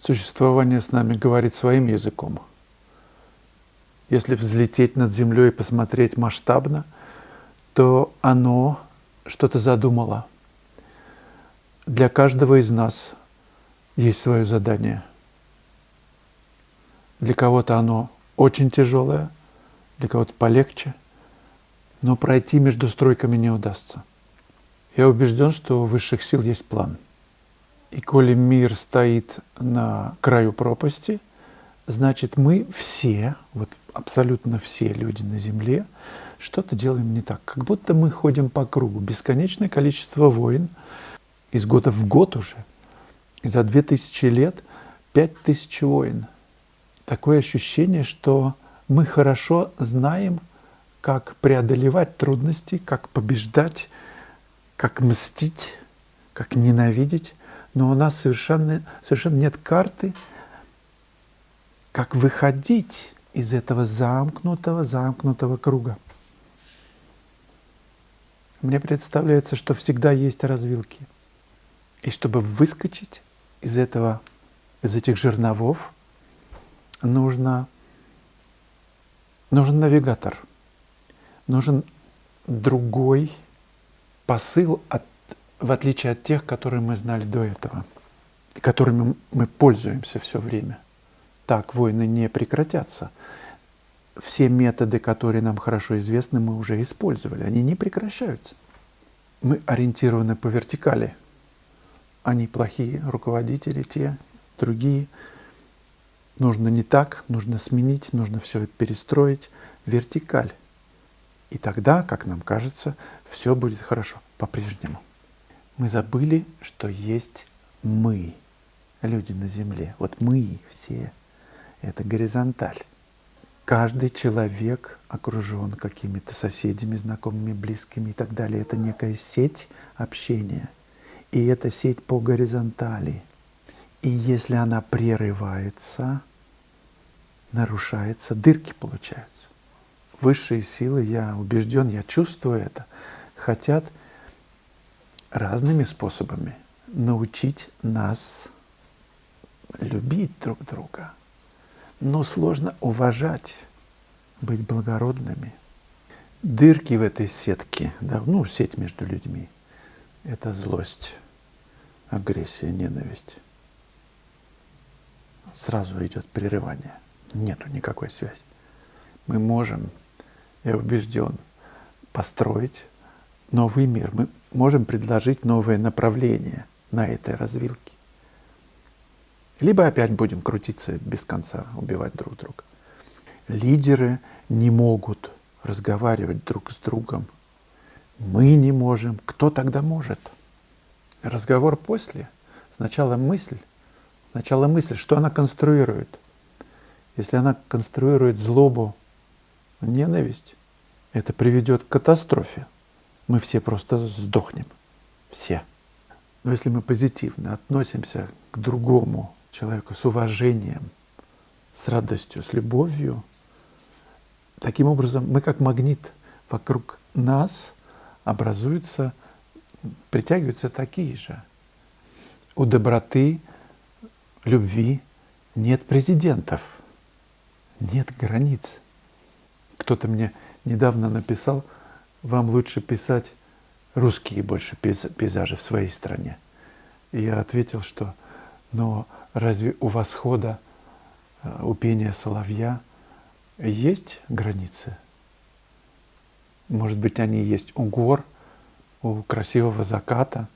Существование с нами говорит своим языком. Если взлететь над землей и посмотреть масштабно, то оно что-то задумало. Для каждого из нас есть свое задание. Для кого-то оно очень тяжелое, для кого-то полегче, но пройти между стройками не удастся. Я убежден, что у высших сил есть план. И коли мир стоит на краю пропасти, значит мы все, вот абсолютно все люди на Земле, что-то делаем не так. Как будто мы ходим по кругу. Бесконечное количество войн, из года в год уже. И за 2000 лет 5000 войн. Такое ощущение, что мы хорошо знаем, как преодолевать трудности, как побеждать, как мстить, как ненавидеть. Но у нас совершенно нет карты, как выходить из этого замкнутого круга. Мне представляется, что всегда есть развилки. И чтобы выскочить из этих жерновов, нужен навигатор. Нужен другой посыл, в отличие от тех, которые мы знали до этого, которыми мы пользуемся все время. Так войны не прекратятся. Все методы, которые нам хорошо известны, мы уже использовали. Они не прекращаются. Мы ориентированы по вертикали. Они плохие руководители, те, другие. Нужно не так, нужно сменить, нужно все перестроить. Вертикаль. И тогда, как нам кажется, все будет хорошо по-прежнему. Мы забыли, что есть мы, люди на Земле. Вот мы все. Это горизонталь. Каждый человек окружен какими-то соседями, знакомыми, близкими и так далее. Это некая сеть общения. И эта сеть по горизонтали. И если она прерывается, нарушается, дырки получаются. Высшие силы, я убежден, я чувствую это, хотят разными способами научить нас любить друг друга. Но сложно уважать, быть благородными. Дырки в этой сетке, сеть между людьми, это злость, агрессия, ненависть. Сразу идет прерывание. Нету никакой связи. Мы можем, я убежден, построить новый мир. Мы можем предложить новое направление на этой развилке. Либо опять будем крутиться без конца, убивать друг друга. Лидеры не могут разговаривать друг с другом. Мы не можем. Кто тогда может? Разговор после. Сначала мысль, что она конструирует. Если она конструирует злобу, ненависть, это приведет к катастрофе. Мы все просто сдохнем. Все. Но если мы позитивно относимся к другому человеку с уважением, с радостью, с любовью, таким образом мы как магнит, вокруг нас притягиваются такие же. У доброты, любви нет президентов, нет границ. Кто-то мне недавно написал: вам лучше писать русские больше пейзажи в своей стране. И я ответил, что но разве у восхода, у пения соловья есть границы? Может быть, они есть у гор, у красивого заката,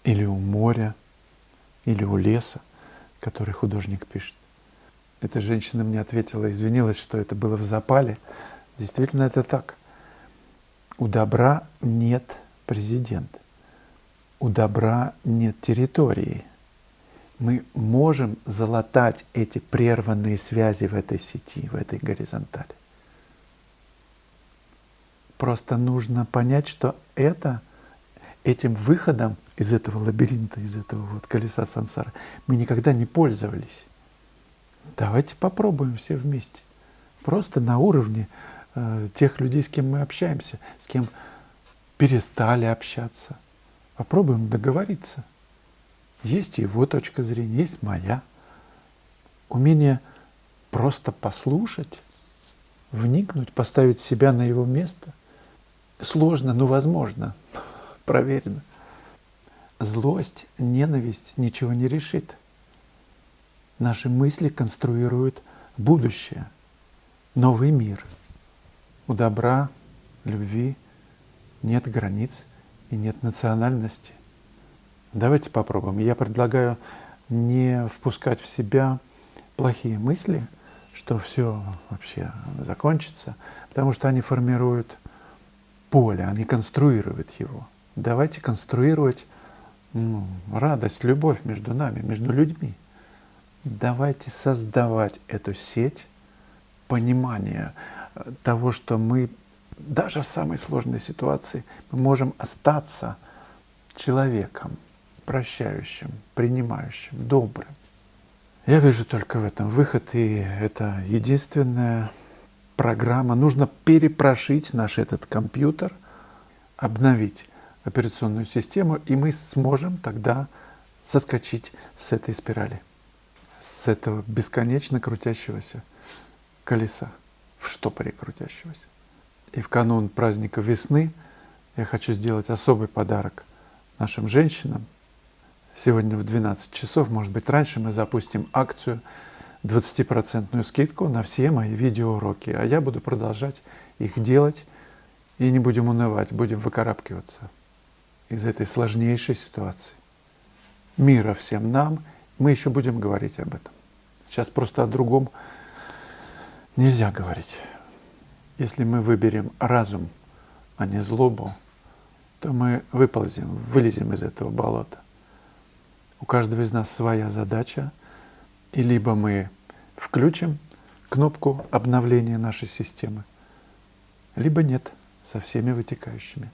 или у моря, или у леса, который художник пишет. Эта женщина мне ответила, извинилась, что это было в запале. Действительно, это так. У добра нет президента. У добра нет территории. Мы можем залатать эти прерванные связи в этой сети, в этой горизонтали. Просто нужно понять, что этим выходом из этого лабиринта, из этого колеса сансары мы никогда не пользовались. Давайте попробуем все вместе. Просто на уровне тех людей, с кем мы общаемся, с кем перестали общаться. Попробуем договориться. Есть его точка зрения, есть моя. Умение просто послушать, вникнуть, поставить себя на его место. Сложно, но возможно. Проверено. Злость, ненависть ничего не решит. Наши мысли конструируют будущее, новый мир. У добра, любви нет границ и нет национальности. Давайте попробуем. Я предлагаю не впускать в себя плохие мысли, что все вообще закончится, потому что они формируют поле, они конструируют его. Давайте конструировать радость, любовь между нами, между людьми. Давайте создавать эту сеть понимания того, что мы даже в самой сложной ситуации мы можем остаться человеком, прощающим, принимающим, добрым. Я вижу только в этом выход, и это единственная программа. Нужно перепрошить наш этот компьютер, обновить операционную систему, и мы сможем тогда соскочить с этой спирали, с этого бесконечно крутящегося колеса, в штопоре крутящегося. И в канун праздника весны я хочу сделать особый подарок нашим женщинам. Сегодня в 12 часов, может быть, раньше, мы запустим акцию 20% скидку на все мои видеоуроки. А я буду продолжать их делать, и не будем унывать, будем выкарабкиваться из этой сложнейшей ситуации. Мира всем нам, мы еще будем говорить об этом. Сейчас просто о другом нельзя говорить. Если мы выберем разум, а не злобу, то мы вылезем из этого болота. У каждого из нас своя задача, и либо мы включим кнопку обновления нашей системы, либо нет, со всеми вытекающими.